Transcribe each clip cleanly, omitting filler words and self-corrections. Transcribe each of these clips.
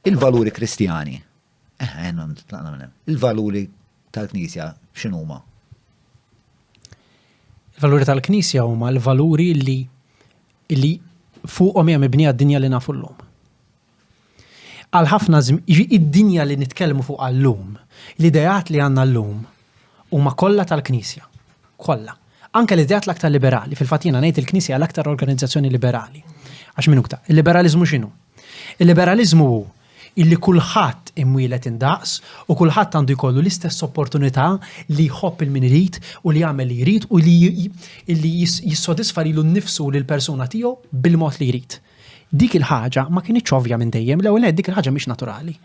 il-valuri kristjani. Il-valuri tal-Knisja x'inhuma? Il-valuri tal-Knisja huma l-valuri li fuqhom hija mibnija d-dinja li nafu llum. Għal ħafna id-dinja li nitkellmu fuq llum, l-idejat li għandna llum huma kollha tal-Knisja. Kollha. Anke l-idejat l-aktar liberali, fil-fatt jiena ngħid il-Knisja l-aktar organizzazzjoni liberali. Għax minn uktar, il-liberalizmu x'inhu? Il-liberalizmu hu illi kulħadd imwielet indaqs u kulħadd għandu jkollu l-istess opportunità li jħobb il-min irid u li jagħmel li jrid u li jissodisfa lilu nnifsu lill-persuna tiegħu bil-mod li jrid. Dik il-ħaġa ma kienitx ovvja minn dejjem, l-ewwel dik il-ħaġa mhix naturali.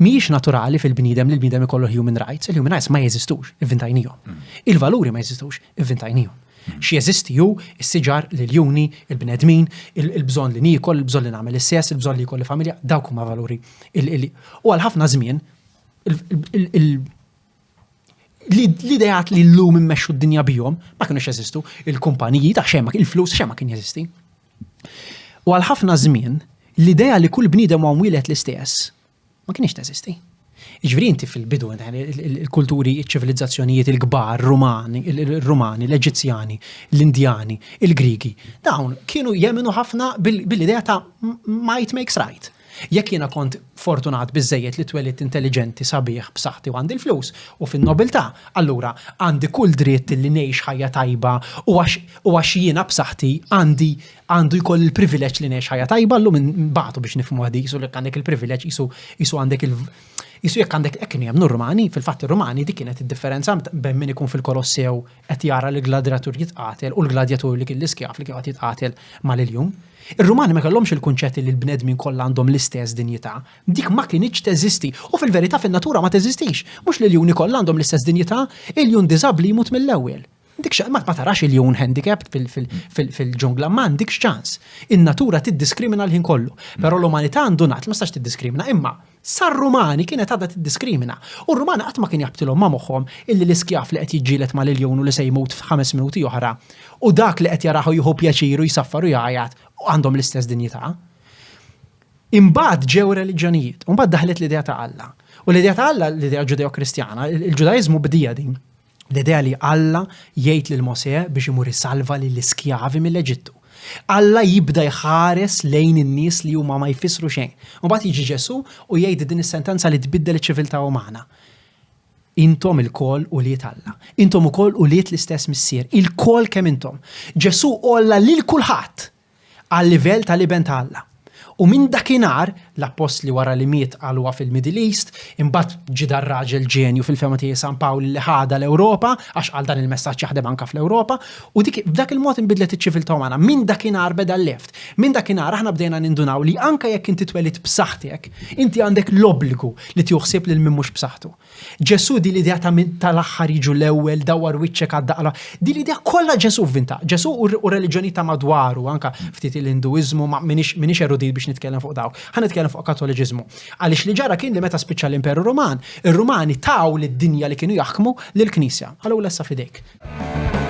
Mhijiex naturali fil-bniedem li l-bniedem ikollu human rights, il-human rights ma jeżistux, ivvintajnihom. Il-valuri ma jeżistux, ivvintajnihom. Xi jeżisti hu s-siġar, l-juni, il-bnedmin, il-bżonn li nikol, il-bżonn li nagħmel is-sess, il-bżonn li jkolli familja, dawk huma valuri. U għal ħafna żmien l-idejat li llum immexxu d-dinja bihom ma kinux jeżistu, il-kumpaniji ta' xemma, il-flus xemma kien jeżisti. U għal ħafna żmien l-idea li kull bniedem huwa mwieled l-istess ma kienx teżisti. Jiġifieri inti fil-bidu il-kulturi, iċ-ċivilizzazzjonijiet il-kbar, il-Rumani, l-Eġizzjani, l-Indjani, il-Grigi, dawn kienu jemminu ħafna bil-idea ta' might makes right. Jekk jiena kont fortunat biżejjed li twelid intelligenti sabiħ b'saħħti u għandi l-flus u fin-nobiltà, allura għandi kull dritt li ngħix ħajja tajba u għax jiena b'saħħti għandu jkoll il-privileġġ li ngħix ħajja tajba llum inbagħtu biex nifhmu għadi jisu li għandek il-privileġġ jisu għandek Jisu jekk għandek kienu jemnu r-Rumani, fil-fatt ir-Rumani dik kienet id-differenza bejn min ikun fil-Kolossew qed jara li gladiatur jitqatel u l-gladjatur li kien l-iskjaf li kien jitqatel mal-iljum. Ir-Rumani ma kellhomx il-kunċetti li l-bnedmin kollha għandhom l-istess dinjità. Dik ma kienx teżisti u fil-verità fin-natura ma teżistix. Mhux li l-juni kollha għandhom l-istess dinjità, il-jun diżabbli jmut mill-ewwel. Ma tarax il-jun handicapped fil-ġungla, ma għandikx ċans. In-natura tiddiskrimina l-ħin kollu, però l-umanità għandu nagħt ma stax tiddiskrimina, imma sar-Rumani kienet għadha tiddiskrimina. U r-Rumani qatt ma kien jaqbtilhom ma' moħħhom illi l-iskjaf li qed jiġġieled mal-iljun u li se jmut f'5 minuti oħra u dak li qed jaraħu jieħu pjaċiru jsaffaru jgħajjat għandhom l-istess dinjità. Imbagħad ġew reliġjonijiet, u mbagħad daħlet l-idea ta' Alla. U l-idea ta' Alla, l-idea ġudeo-kristjana, il-Ġudajiżmu bdija din. L-idea li Alla jgħid lil Mosè biex imur isalva lill-iskjavi mill-Eġittu. Alla jibda jħares lejn in-nies li huma ma jfissru xejn. U mbagħad jiġi Ġesu u jgħid din is-sentenza li tbiddel iċ-ċiviltà umana. Intom il-kol u liet Alla. Intom ukoll u liet l-istess missier. Il-kol kemm intom. Ġesu olla lil kulħadd għal livell tal-iben ta' Alla. U minn dakinhar l-apostli wara li miet għalwa fil-Middle East, imbagħad ġidar raġel ġenju fil-fema tiegħi San Pawl li ħada l-Ewropa għax għal dan il-messaġġ jaħdem anke fl-Ewropa, u f'dak il-mod inbidlet iċ-ċiviltà umana. Minn dakinhar beda l-left. Minn dakinhar aħna bdejna nindunaw li anke jekk inti twelid b'saħħtek, inti għandek l-obbligu li tieħsib lil min mhux b'saħħtu. Ġesu di l-idea tal-aħħar jiġu l-ewwel dawar wiċċek għaddaqla. Di l-idea kollha Ġesu vvinta. Ġesu u reliġjoni ta' madwaru anke ftit il-Induiżmu minix erudit biex nitkellem fuq dawk. Ħa nitkellem fuq Kattoliċiżmu. Għaliex li ġara kien li meta spiċċa l-Imperu Ruman, ir-Rumani taw lid-dinja li kienu jaħkmu lill-Knisja. Allura lessa fidejk.